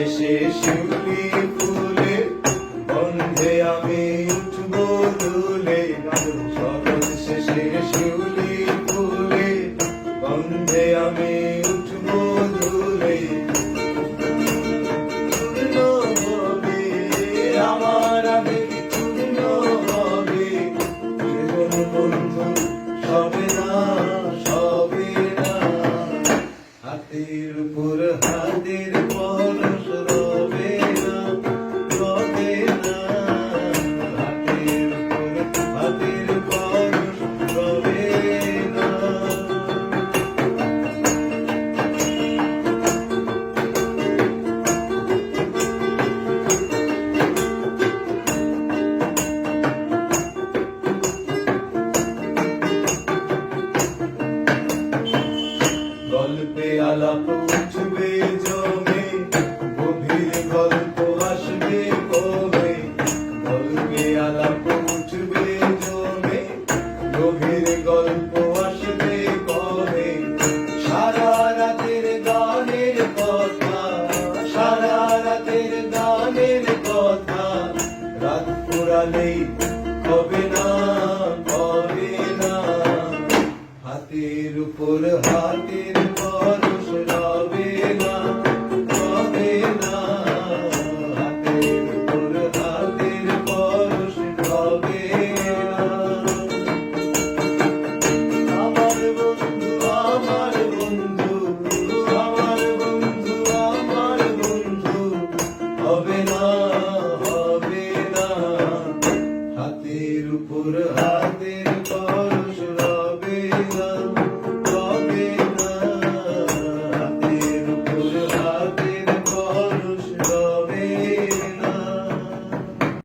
শেষে শিউলি ফুলে বন্ধে আমি উঠবো দুলে। শরৎ শেষে শিউলি ফুলে বন্ধে আমি উঠবো দুলে। পূর্ণ হবে আমার আবেগ, পূর্ণ হবে জীবন বন্ধু সবে না, সবে না। হাতের উপর হাতের পরশ রবে না, রবে না। হাতের উপর হাতের পরশ রবে না। গল্পে আলাপ উঠবে জমে, গভীর গল্প আসবে কমে। গল্পে আলাপ উঠবে জমে, গভীর গল্প আসবে কমে। সারা রাতের গানের কথা, সারা রাতের গানের কথা রাত পুরালেই হবে না, হবে না। হাতের উপর হাতের পরশ রবে না, রবে না। হাতের উপর হাতের পরশ রবে না। আমার বন্ধু, আমার বন্ধু, আমার বন্ধু, আমার বন্ধু হবে না, হবে না। হাতের উপর